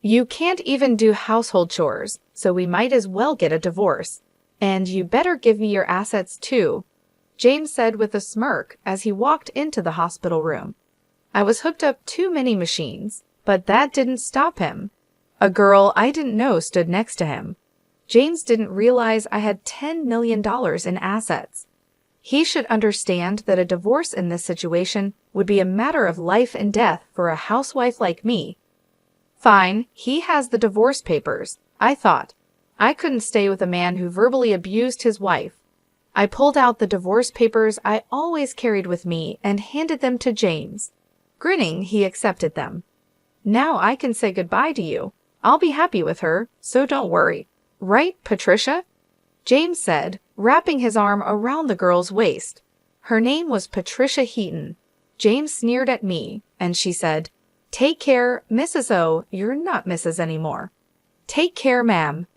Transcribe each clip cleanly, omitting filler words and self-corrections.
You can't even do household chores, so we might as well get a divorce. And you better give me your assets too, James said with a smirk as he walked into the hospital room. I was hooked up too many machines, but that didn't stop him. A girl I didn't know stood next to him. James didn't realize I had $10 million in assets. He should understand that a divorce in this situation would be a matter of life and death for a housewife like me. Fine, he has the divorce papers, I thought. I couldn't stay with a man who verbally abused his wife. I pulled out the divorce papers I always carried with me and handed them to James. Grinning, he accepted them. Now I can say goodbye to you. I'll be happy with her, so don't worry. Right, Patricia? James said, wrapping his arm around the girl's waist. Her name was Patricia Heaton. James sneered at me, and she said, "Take care, Mrs. O, you're not Mrs. anymore." "Take care, ma'am."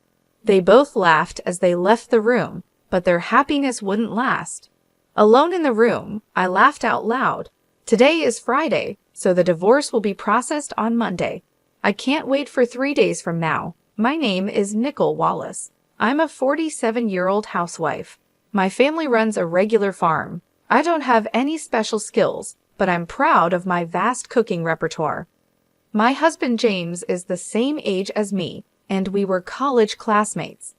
They both laughed as they left the room, but their happiness wouldn't last. Alone in the room, I laughed out loud. Today is Friday, so the divorce will be processed on Monday. I can't wait for 3 days from now. My name is Nicole Wallace. I'm a 47-year-old housewife. My family runs a regular farm. I don't have any special skills, but I'm proud of my vast cooking repertoire. My husband James is the same age as me, and we were college classmates.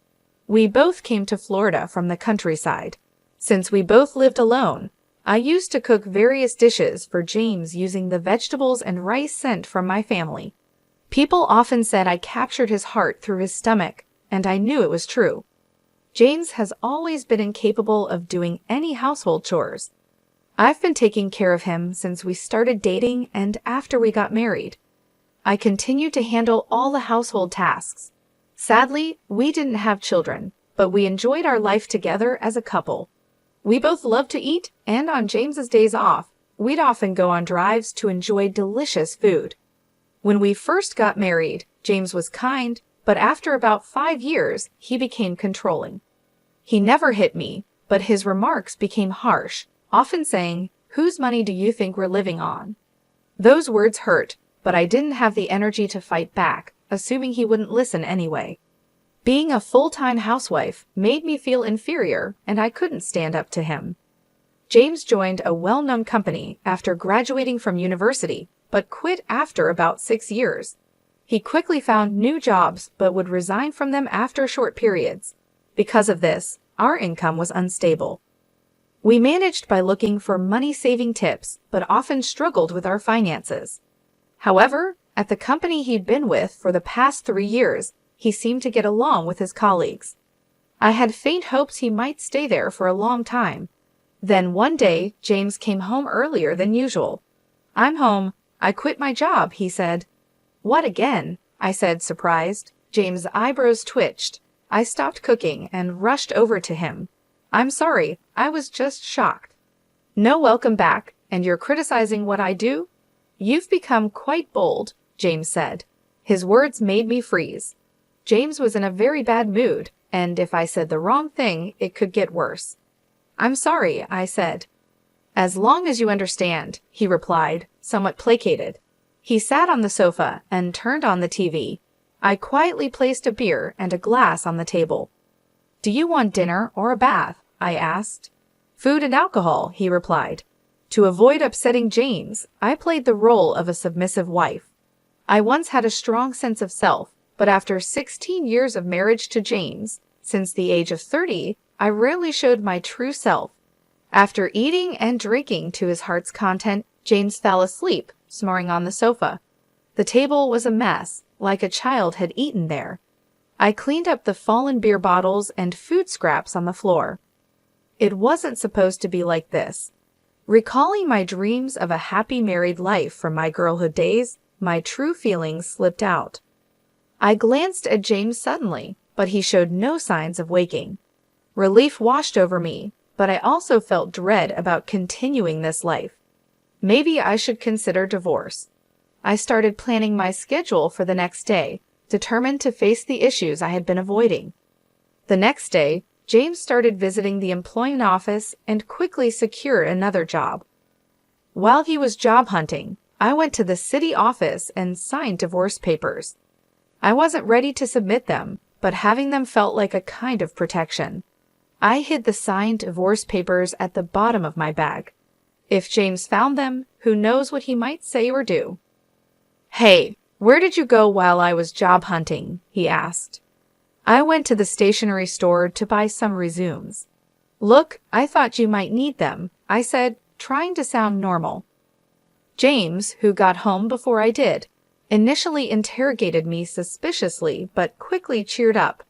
We both came to Florida from the countryside. Since we both lived alone, I used to cook various dishes for James using the vegetables and rice sent from my family. People often said I captured his heart through his stomach, and I knew it was true. James has always been incapable of doing any household chores. I've been taking care of him since we started dating and after we got married. I continued to handle all the household tasks. Sadly, we didn't have children, but we enjoyed our life together as a couple. We both loved to eat, and on James's days off, we'd often go on drives to enjoy delicious food. When we first got married, James was kind, but after about 5 years, he became controlling. He never hit me, but his remarks became harsh, often saying, "Whose money do you think we're living on?" Those words hurt, but I didn't have the energy to fight back, assuming he wouldn't listen anyway. Being a full-time housewife made me feel inferior, and I couldn't stand up to him. James joined a well-known company after graduating from university, but quit after about 6 years. He quickly found new jobs but would resign from them after short periods. Because of this, our income was unstable. We managed by looking for money-saving tips, but often struggled with our finances. However, at the company he'd been with for the past 3 years, he seemed to get along with his colleagues. I had faint hopes he might stay there for a long time. Then one day, James came home earlier than usual. "I'm home. I quit my job," he said. "What again?" I said, surprised. James' eyebrows twitched. I stopped cooking and rushed over to him. "I'm sorry, I was just shocked." "No welcome back, and you're criticizing what I do?" "You've become quite bold," James said. His words made me freeze. James was in a very bad mood, and if I said the wrong thing, it could get worse. "I'm sorry," I said. "As long as you understand," he replied, somewhat placated. He sat on the sofa and turned on the TV. I quietly placed a beer and a glass on the table. "Do you want dinner or a bath?" I asked. "Food and alcohol," he replied. To avoid upsetting James, I played the role of a submissive wife. I once had a strong sense of self, but after 16 years of marriage to James, since the age of 30, I rarely showed my true self. After eating and drinking to his heart's content, James fell asleep, snoring on the sofa. The table was a mess, like a child had eaten there. I cleaned up the fallen beer bottles and food scraps on the floor. It wasn't supposed to be like this. Recalling my dreams of a happy married life from my girlhood days, my true feelings slipped out. I glanced at James suddenly, but he showed no signs of waking. Relief washed over me, but I also felt dread about continuing this life. Maybe I should consider divorce. I started planning my schedule for the next day, determined to face the issues I had been avoiding. The next day, James started visiting the employment office and quickly secured another job. While he was job hunting, I went to the city office and signed divorce papers. I wasn't ready to submit them, but having them felt like a kind of protection. I hid the signed divorce papers at the bottom of my bag. If James found them, who knows what he might say or do. "Hey, where did you go while I was job hunting?" he asked. "I went to the stationery store to buy some resumes." "Look, I thought you might need them," I said, trying to sound normal. James, who got home before I did, initially interrogated me suspiciously but quickly cheered up.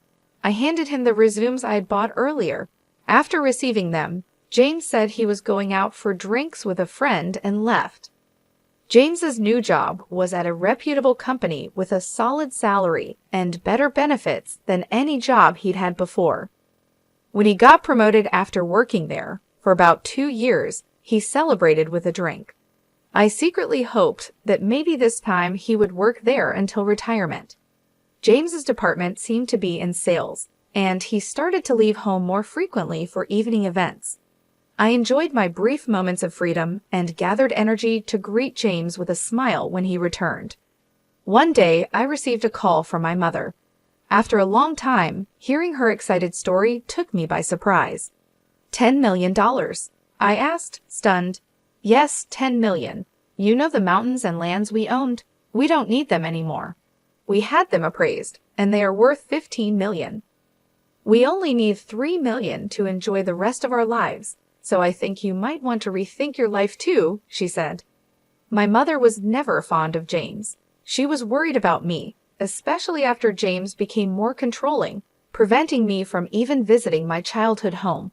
I handed him the resumes I had bought earlier. After receiving them, James said he was going out for drinks with a friend and left. James's new job was at a reputable company with a solid salary and better benefits than any job he'd had before. When he got promoted after working there for about 2 years, he celebrated with a drink. I secretly hoped that maybe this time he would work there until retirement. James's department seemed to be in sales, and he started to leave home more frequently for evening events. I enjoyed my brief moments of freedom and gathered energy to greet James with a smile when he returned. One day, I received a call from my mother. After a long time, hearing her excited story took me by surprise. $10 million? I asked, stunned. "Yes, 10 million. You know the mountains and lands we owned? We don't need them anymore. We had them appraised, and they are worth 15 million. We only need 3 million to enjoy the rest of our lives. So I think you might want to rethink your life too," she said. My mother was never fond of James. She was worried about me, especially after James became more controlling, preventing me from even visiting my childhood home.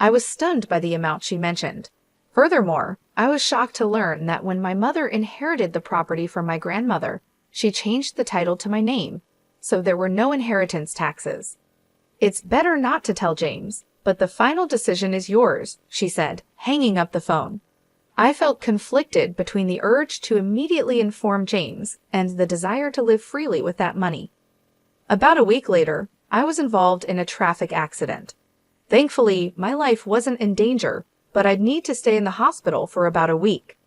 I was stunned by the amount she mentioned. Furthermore, I was shocked to learn that when my mother inherited the property from my grandmother, she changed the title to my name, so there were no inheritance taxes. "It's better not to tell James, but the final decision is yours," she said, hanging up the phone. I felt conflicted between the urge to immediately inform James and the desire to live freely with that money. About a week later, I was involved in a traffic accident. Thankfully, my life wasn't in danger, but I'd need to stay in the hospital for about a week.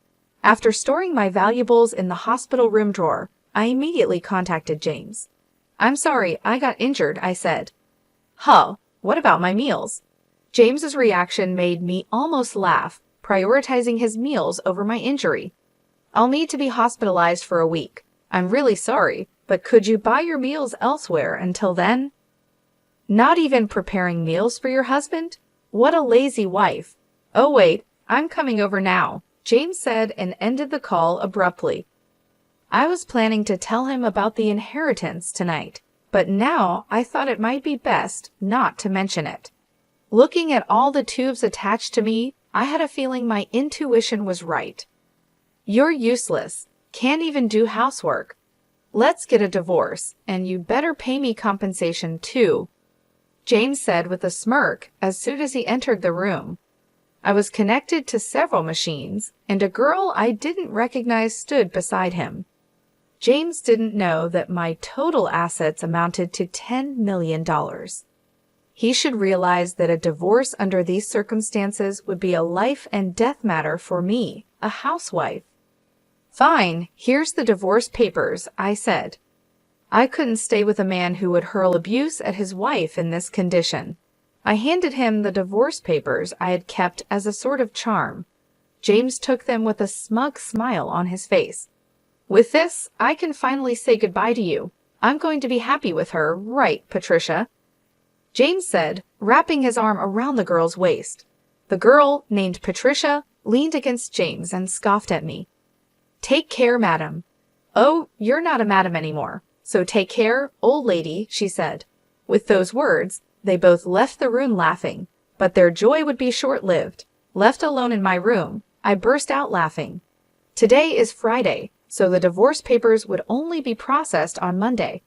After storing my valuables in the hospital room drawer, I immediately contacted James. "I'm sorry, I got injured," I said. "Huh, what about my meals?" James's reaction made me almost laugh, prioritizing his meals over my injury. "I'll need to be hospitalized for a week. I'm really sorry, but could you buy your meals elsewhere until then?" Not even preparing meals for your husband? What a lazy wife. "Oh wait, I'm coming over now," James said and ended the call abruptly. I was planning to tell him about the inheritance tonight, but now I thought it might be best not to mention it. Looking at all the tubes attached to me, I had a feeling my intuition was right. "You're useless. Can't even do housework. Let's get a divorce, and you better pay me compensation too," James said with a smirk as soon as he entered the room. I was connected to several machines, and a girl I didn't recognize stood beside him. James didn't know that my total assets amounted to $10 million. He should realize that a divorce under these circumstances would be a life and death matter for me, a housewife. "Fine, here's the divorce papers," I said. I couldn't stay with a man who would hurl abuse at his wife in this condition. I handed him the divorce papers I had kept as a sort of charm. James took them with a smug smile on his face. "With this, I can finally say goodbye to you. I'm going to be happy with her, right, Patricia?" James said, wrapping his arm around the girl's waist. The girl, named Patricia, leaned against James and scoffed at me. "Take care, madam." "Oh, you're not a madam anymore, so take care, old lady," she said. With those words, they both left the room laughing, but their joy would be short-lived. Left alone in my room, I burst out laughing. Today is Friday, so the divorce papers would only be processed on Monday.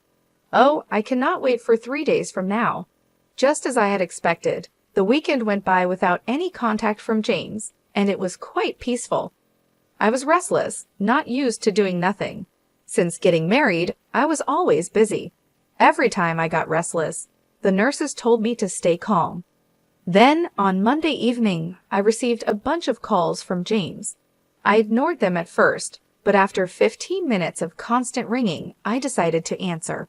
Oh, I cannot wait for 3 days from now. Just as I had expected, the weekend went by without any contact from James, and it was quite peaceful. I was restless, not used to doing nothing. Since getting married, I was always busy. Every time I got restless, the nurses told me to stay calm. Then, on Monday evening, I received a bunch of calls from James. I ignored them at first, but after 15 minutes of constant ringing, I decided to answer.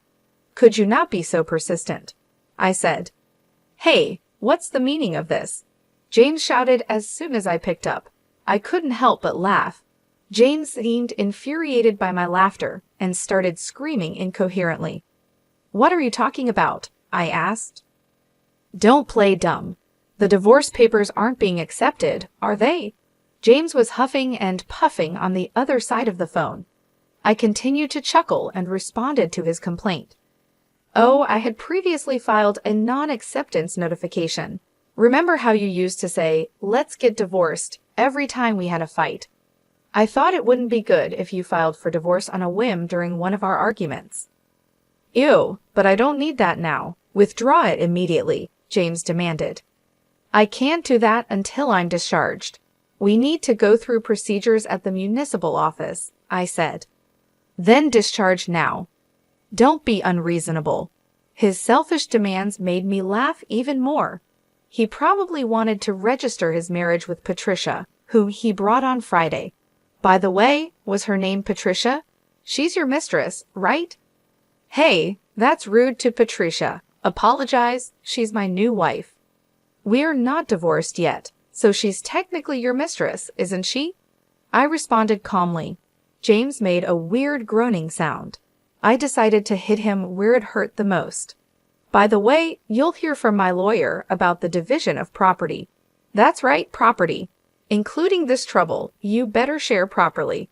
Could you not be so persistent? I said. Hey, what's the meaning of this? James shouted as soon as I picked up. I couldn't help but laugh. James seemed infuriated by my laughter and started screaming incoherently. What are you talking about? I asked. Don't play dumb. The divorce papers aren't being accepted, are they? James was huffing and puffing on the other side of the phone. I continued to chuckle and responded to his complaint. Oh, I had previously filed a non-acceptance notification. Remember how you used to say, "Let's get divorced," every time we had a fight? I thought it wouldn't be good if you filed for divorce on a whim during one of our arguments. Ew, but I don't need that now. Withdraw it immediately, James demanded. I can't do that until I'm discharged. We need to go through procedures at the municipal office, I said. Then discharge now. Don't be unreasonable. His selfish demands made me laugh even more. He probably wanted to register his marriage with Patricia, whom he brought on Friday. By the way, was her name Patricia? She's your mistress, right? Hey, that's rude to Patricia. Apologize, she's my new wife. We're not divorced yet, so she's technically your mistress, isn't she? I responded calmly. James made a weird groaning sound. I decided to hit him where it hurt the most. By the way, you'll hear from my lawyer about the division of property. That's right, property. Including this trouble, you better share properly.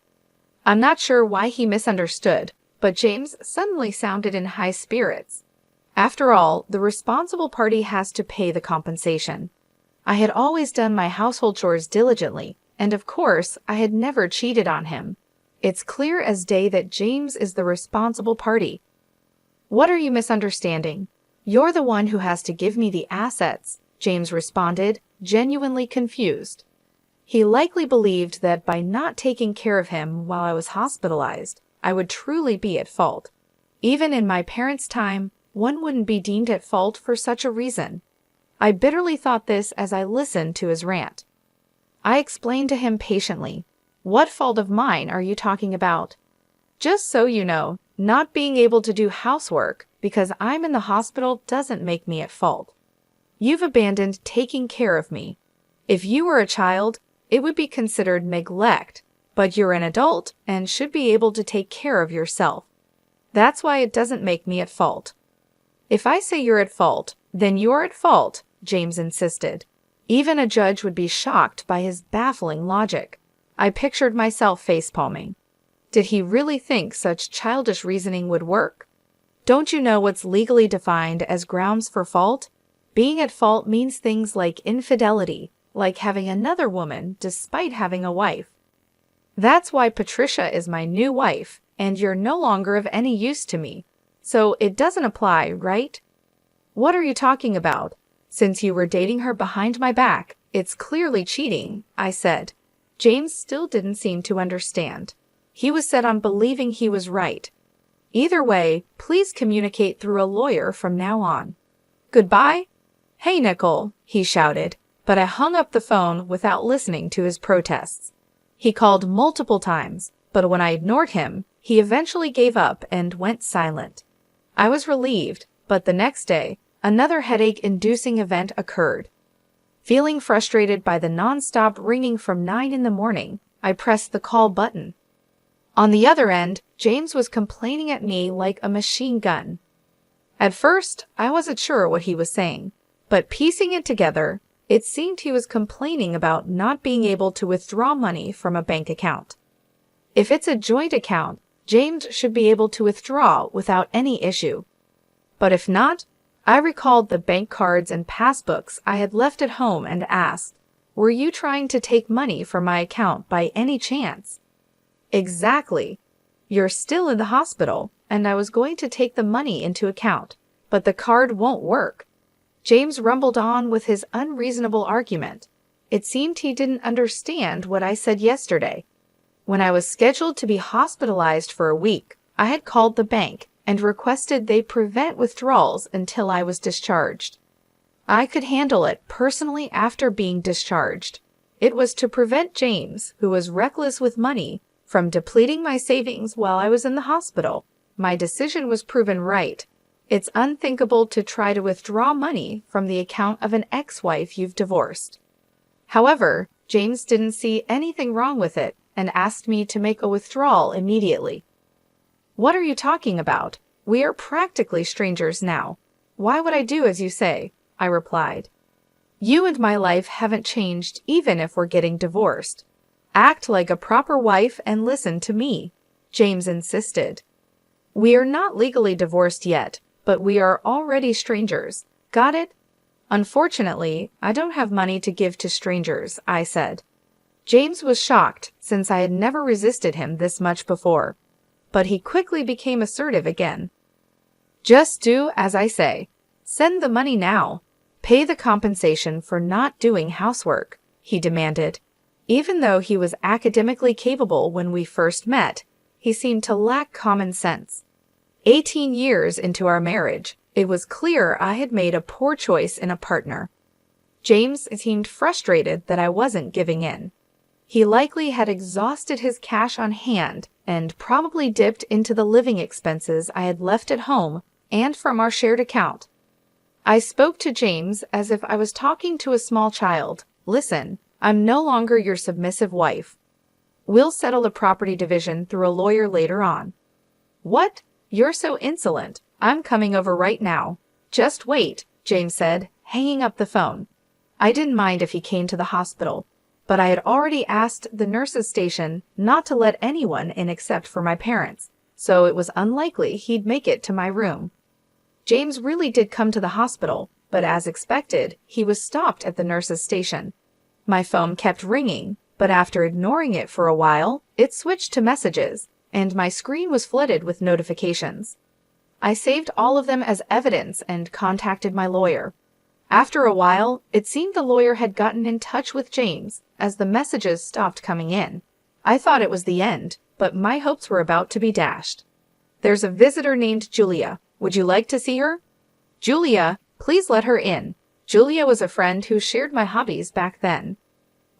I'm not sure why he misunderstood, but James suddenly sounded in high spirits. After all, the responsible party has to pay the compensation. I had always done my household chores diligently, and of course, I had never cheated on him. It's clear as day that James is the responsible party. What are you misunderstanding? You're the one who has to give me the assets, James responded, genuinely confused. He likely believed that by not taking care of him while I was hospitalized, I would truly be at fault. Even in my parents' time, one wouldn't be deemed at fault for such a reason. I bitterly thought this as I listened to his rant. I explained to him patiently. What fault of mine are you talking about? Just so you know, not being able to do housework because I'm in the hospital doesn't make me at fault. You've abandoned taking care of me. If you were a child, it would be considered neglect, but you're an adult and should be able to take care of yourself. That's why it doesn't make me at fault. If I say you're at fault, then you're at fault, James insisted. Even a judge would be shocked by his baffling logic. I pictured myself facepalming. Did he really think such childish reasoning would work? Don't you know what's legally defined as grounds for fault? Being at fault means things like infidelity, like having another woman despite having a wife. That's why Patricia is my new wife, and you're no longer of any use to me. So it doesn't apply, right? What are you talking about? Since you were dating her behind my back, it's clearly cheating, I said. James still didn't seem to understand. He was set on believing he was right. Either way, please communicate through a lawyer from now on. Goodbye? Hey, Nicole, he shouted, but I hung up the phone without listening to his protests. He called multiple times, but when I ignored him, he eventually gave up and went silent. I was relieved, but the next day, another headache-inducing event occurred. Feeling frustrated by the non-stop ringing from 9 in the morning, I pressed the call button. On the other end, James was complaining at me like a machine gun. At first, I wasn't sure what he was saying, but piecing it together, it seemed he was complaining about not being able to withdraw money from a bank account. If it's a joint account, James should be able to withdraw without any issue. But if not, I recalled the bank cards and passbooks I had left at home and asked, "Were you trying to take money from my account by any chance?" Exactly. You're still in the hospital, and I was going to take the money into account, but the card won't work. James rumbled on with his unreasonable argument. It seemed he didn't understand what I said yesterday. When I was scheduled to be hospitalized for a week, I had called the bank and requested they prevent withdrawals until I was discharged. I could handle it personally after being discharged. It was to prevent James, who was reckless with money, from depleting my savings while I was in the hospital. My decision was proven right. It's unthinkable to try to withdraw money from the account of an ex-wife you've divorced. However, James didn't see anything wrong with it and asked me to make a withdrawal immediately. What are you talking about? We are practically strangers now. Why would I do as you say? I replied. You and my life haven't changed even if we're getting divorced. Act like a proper wife and listen to me, James insisted. We are not legally divorced yet, but we are already strangers. Got it? Unfortunately, I don't have money to give to strangers, I said. James was shocked since I had never resisted him this much before, but he quickly became assertive again. Just do as I say. Send the money now. Pay the compensation for not doing housework, he demanded. Even though he was academically capable when we first met, he seemed to lack common sense. 18 years into our marriage, it was clear I had made a poor choice in a partner. James seemed frustrated that I wasn't giving in. He likely had exhausted his cash on hand and probably dipped into the living expenses I had left at home and from our shared account. I spoke to James as if I was talking to a small child. Listen, I'm no longer your submissive wife. We'll settle the property division through a lawyer later on. What? You're so insolent. I'm coming over right now. Just wait, James said, hanging up the phone. I didn't mind if he came to the hospital, but I had already asked the nurses' station not to let anyone in except for my parents, so it was unlikely he'd make it to my room. James really did come to the hospital, but as expected, he was stopped at the nurses' station. My phone kept ringing, but after ignoring it for a while, it switched to messages, and my screen was flooded with notifications. I saved all of them as evidence and contacted my lawyer. After a while, it seemed the lawyer had gotten in touch with James as the messages stopped coming in. I thought it was the end, but my hopes were about to be dashed. There's a visitor named Julia. Would you like to see her? Julia, please let her in. Julia was a friend who shared my hobbies back then.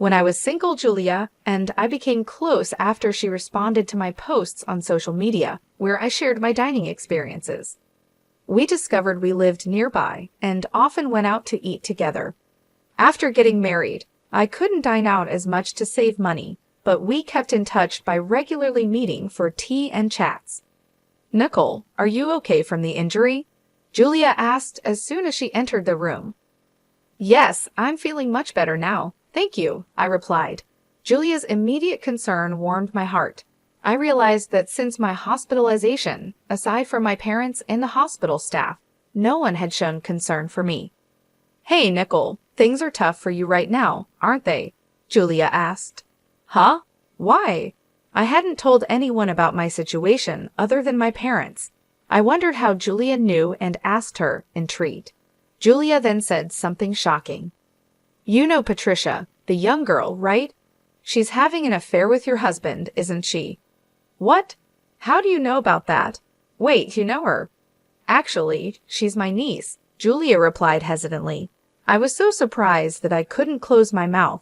When I was single, Julia and I became close after she responded to my posts on social media, where I shared my dining experiences. We discovered we lived nearby and often went out to eat together. After getting married, I couldn't dine out as much to save money, but we kept in touch by regularly meeting for tea and chats. Nicole, are you okay from the injury? Julia asked as soon as she entered the room. Yes, I'm feeling much better now. Thank you, I replied. Julia's immediate concern warmed my heart. I realized that since my hospitalization, aside from my parents and the hospital staff, no one had shown concern for me. Hey, Nicole, things are tough for you right now, aren't they? Julia asked. Huh? Why? I hadn't told anyone about my situation other than my parents. I wondered how Julia knew and asked her, intrigued. Julia then said something shocking. You know Patricia, the young girl, right? She's having an affair with your husband, isn't she? What? How do you know about that? Wait, you know her? Actually, she's my niece, Julia replied hesitantly. I was so surprised that I couldn't close my mouth.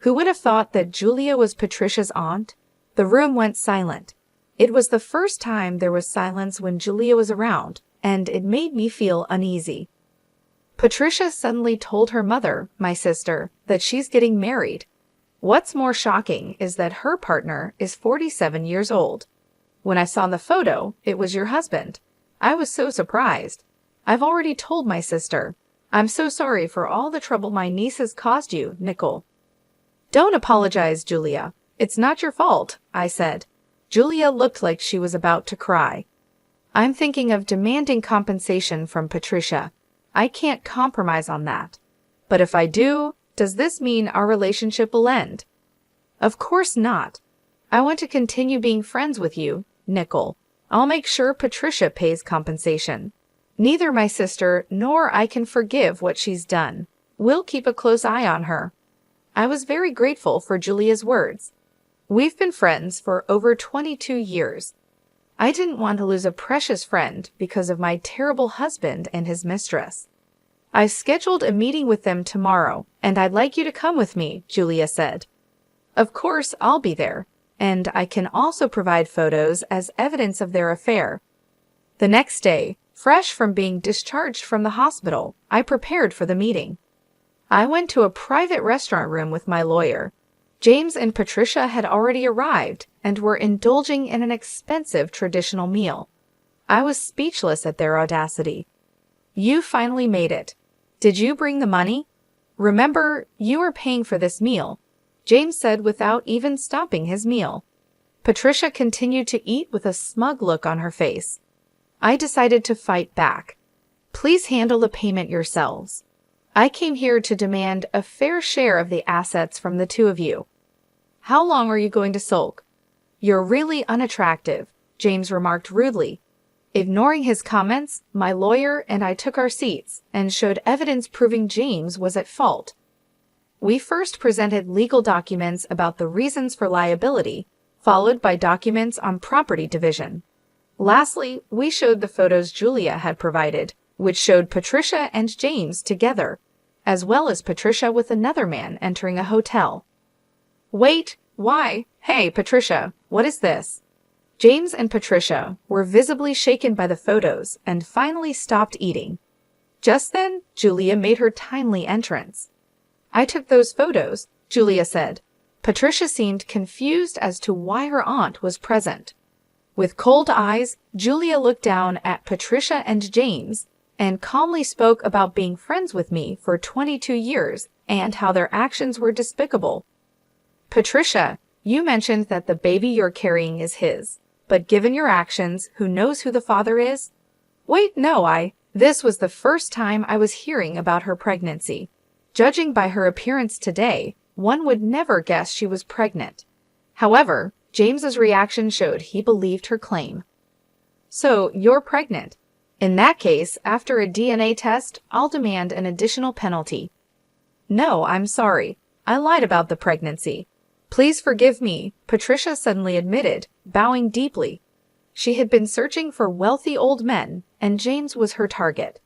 Who would have thought that Julia was Patricia's aunt? The room went silent. It was the first time there was silence when Julia was around, and it made me feel uneasy. Patricia suddenly told her mother, my sister, that she's getting married. What's more shocking is that her partner is 47 years old. When I saw the photo, it was your husband. I was so surprised. I've already told my sister. I'm so sorry for all the trouble my niece has caused you, Nicole. Don't apologize, Julia. It's not your fault, I said. Julia looked like she was about to cry. I'm thinking of demanding compensation from Patricia. I can't compromise on that. But if I do, does this mean our relationship will end? Of course not. I want to continue being friends with you, Nicole. I'll make sure Patricia pays compensation. Neither my sister nor I can forgive what she's done. We'll keep a close eye on her. I was very grateful for Julia's words. We've been friends for over 22 years. I didn't want to lose a precious friend because of my terrible husband and his mistress. I've scheduled a meeting with them tomorrow, and I'd like you to come with me, Julia said. Of course, I'll be there, and I can also provide photos as evidence of their affair. The next day, Fresh from being discharged from the hospital, I prepared for the meeting. I went to a private restaurant room with my lawyer. James and Patricia had already arrived and were indulging in an expensive traditional meal. I was speechless at their audacity. "You finally made it. Did you bring the money? Remember, you are paying for this meal," James said without even stopping his meal. Patricia continued to eat with a smug look on her face. I decided to fight back. "Please handle the payment yourselves. I came here to demand a fair share of the assets from the two of you." "How long are you going to sulk? You're really unattractive," James remarked rudely. Ignoring his comments, my lawyer and I took our seats and showed evidence proving James was at fault. We first presented legal documents about the reasons for liability, followed by documents on property division. Lastly, we showed the photos Julia had provided, which showed Patricia and James together, as well as Patricia with another man entering a hotel. "Wait, why? Hey, Patricia, what is this?" James and Patricia were visibly shaken by the photos and finally stopped eating. Just then, Julia made her timely entrance. "I took those photos," Julia said. Patricia seemed confused as to why her aunt was present. With cold eyes, Julia looked down at Patricia and James and calmly spoke about being friends with me for 22 years and how their actions were despicable. "Patricia, you mentioned that the baby you're carrying is his, but given your actions, who knows who the father is?" "Wait, no, This was the first time I was hearing about her pregnancy. Judging by her appearance today, one would never guess she was pregnant." However, James's reaction showed he believed her claim. "So, you're pregnant. In that case, after a DNA test, I'll demand an additional penalty." "No, I'm sorry. I lied about the pregnancy. Please forgive me," Patricia suddenly admitted, bowing deeply. She had been searching for wealthy old men, and James was her target.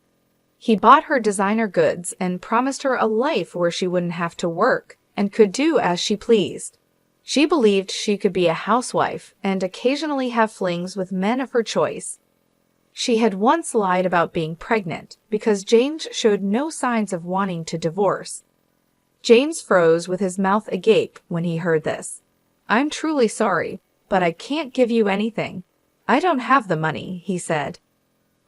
He bought her designer goods and promised her a life where she wouldn't have to work and could do as she pleased. She believed she could be a housewife and occasionally have flings with men of her choice. She had once lied about being pregnant because James showed no signs of wanting to divorce. James froze with his mouth agape when he heard this. "I'm truly sorry, but I can't give you anything. I don't have the money," he said.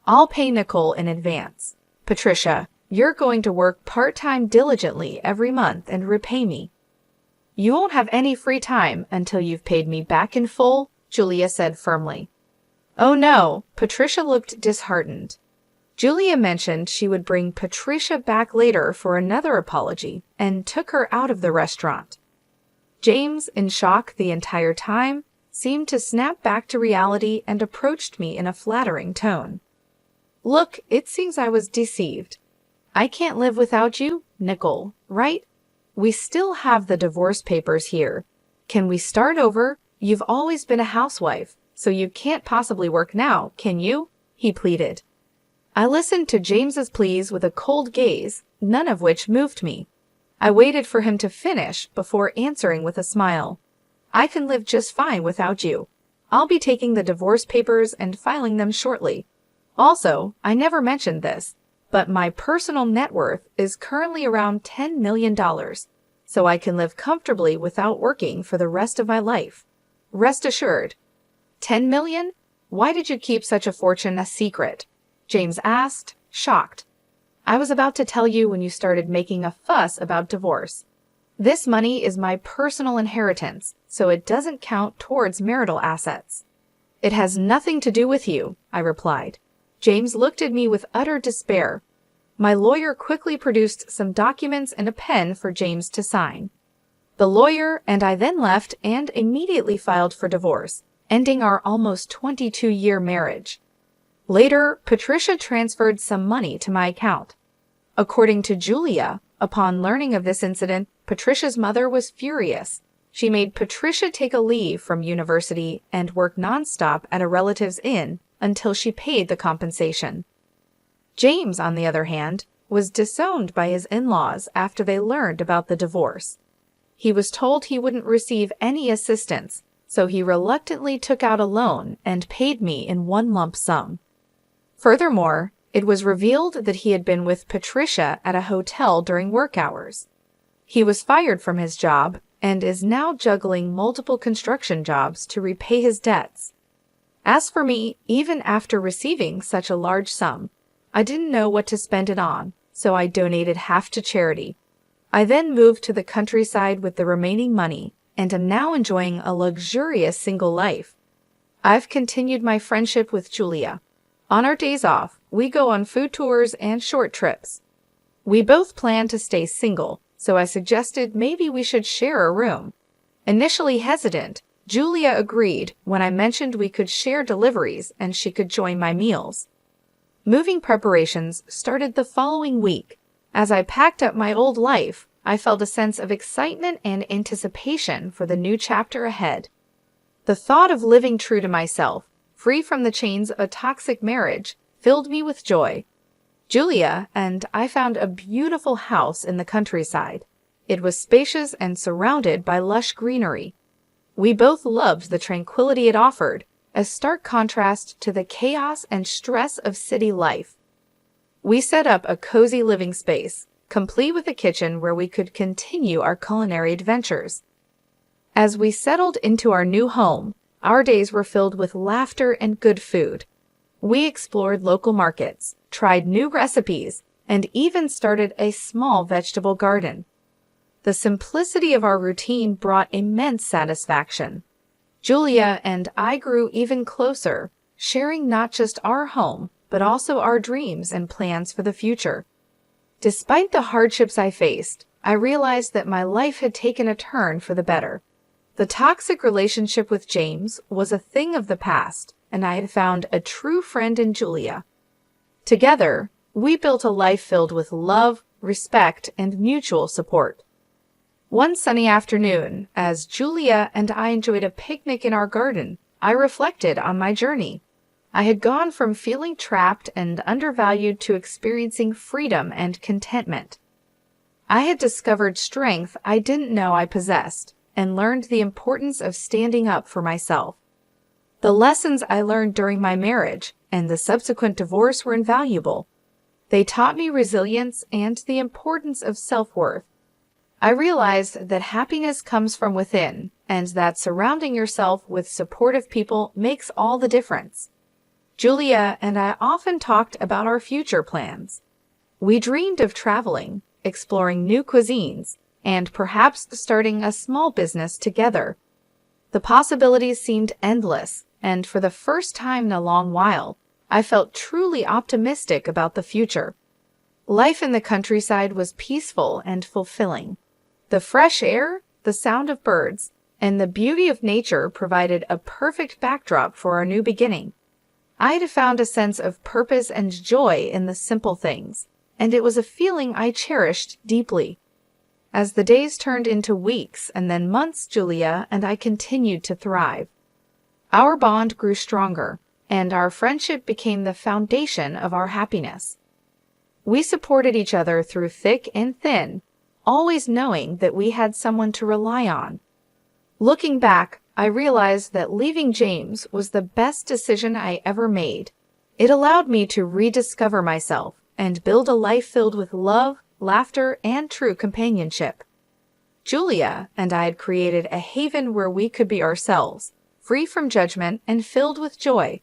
"I'll pay Nicole in advance. Patricia, you're going to work part-time diligently every month and repay me." "You won't have any free time until you've paid me back in full," Julia said firmly. "Oh no," Patricia looked disheartened. Julia mentioned she would bring Patricia back later for another apology and took her out of the restaurant. James, in shock the entire time, seemed to snap back to reality and approached me in a flattering tone. "Look, it seems I was deceived. I can't live without you, Nicole, right? We still have the divorce papers here. Can we start over? You've always been a housewife, so you can't possibly work now, can you?" he pleaded. I listened to James's pleas with a cold gaze, none of which moved me. I waited for him to finish before answering with a smile. "I can live just fine without you. I'll be taking the divorce papers and filing them shortly. Also, I never mentioned this, but my personal net worth is currently around $10 million, so I can live comfortably without working for the rest of my life. Rest assured." "10 million? Why did you keep such a fortune a secret?" James asked, shocked. "I was about to tell you when you started making a fuss about divorce. This money is my personal inheritance, so it doesn't count towards marital assets." "It has nothing to do with you," I replied. James looked at me with utter despair. My lawyer quickly produced some documents and a pen for James to sign. The lawyer and I then left and immediately filed for divorce, ending our almost 22-year marriage. Later, Patricia transferred some money to my account. According to Julia, upon learning of this incident, Patricia's mother was furious. She made Patricia take a leave from university and work nonstop at a relative's inn until she paid the compensation. James, on the other hand, was disowned by his in-laws after they learned about the divorce. He was told he wouldn't receive any assistance, so he reluctantly took out a loan and paid me in one lump sum. Furthermore, it was revealed that he had been with Patricia at a hotel during work hours. He was fired from his job and is now juggling multiple construction jobs to repay his debts. As for me, even after receiving such a large sum, I didn't know what to spend it on, so I donated half to charity. I then moved to the countryside with the remaining money and am now enjoying a luxurious single life. I've continued my friendship with Julia. On our days off, we go on food tours and short trips. We both plan to stay single, so I suggested maybe we should share a room. Initially hesitant, Julia agreed when I mentioned we could share deliveries and she could join my meals. Moving preparations started the following week. As I packed up my old life, I felt a sense of excitement and anticipation for the new chapter ahead. The thought of living true to myself, free from the chains of a toxic marriage, filled me with joy. Julia and I found a beautiful house in the countryside. It was spacious and surrounded by lush greenery. We both loved the tranquility it offered, a stark contrast to the chaos and stress of city life. We set up a cozy living space, complete with a kitchen where we could continue our culinary adventures. As we settled into our new home, our days were filled with laughter and good food. We explored local markets, tried new recipes, and even started a small vegetable garden. The simplicity of our routine brought immense satisfaction. Julia and I grew even closer, sharing not just our home, but also our dreams and plans for the future. Despite the hardships I faced, I realized that my life had taken a turn for the better. The toxic relationship with James was a thing of the past, and I had found a true friend in Julia. Together, we built a life filled with love, respect, and mutual support. One sunny afternoon, as Julia and I enjoyed a picnic in our garden, I reflected on my journey. I had gone from feeling trapped and undervalued to experiencing freedom and contentment. I had discovered strength I didn't know I possessed, and learned the importance of standing up for myself. The lessons I learned during my marriage and the subsequent divorce were invaluable. They taught me resilience and the importance of self-worth. I realized that happiness comes from within, and that surrounding yourself with supportive people makes all the difference. Julia and I often talked about our future plans. We dreamed of traveling, exploring new cuisines, and perhaps starting a small business together. The possibilities seemed endless, and for the first time in a long while, I felt truly optimistic about the future. Life in the countryside was peaceful and fulfilling. The fresh air, the sound of birds, and the beauty of nature provided a perfect backdrop for our new beginning. I had found a sense of purpose and joy in the simple things, and it was a feeling I cherished deeply. As the days turned into weeks and then months, Julia and I continued to thrive. Our bond grew stronger, and our friendship became the foundation of our happiness. We supported each other through thick and thin, always knowing that we had someone to rely on. Looking back, I realized that leaving James was the best decision I ever made. It allowed me to rediscover myself and build a life filled with love, laughter, and true companionship. Julia and I had created a haven where we could be ourselves, free from judgment and filled with joy.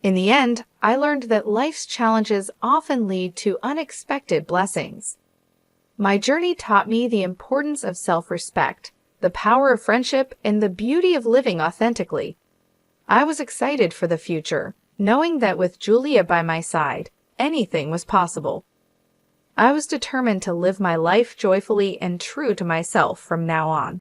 In the end, I learned that life's challenges often lead to unexpected blessings. My journey taught me the importance of self-respect, the power of friendship, and the beauty of living authentically. I was excited for the future, knowing that with Julia by my side, anything was possible. I was determined to live my life joyfully and true to myself from now on.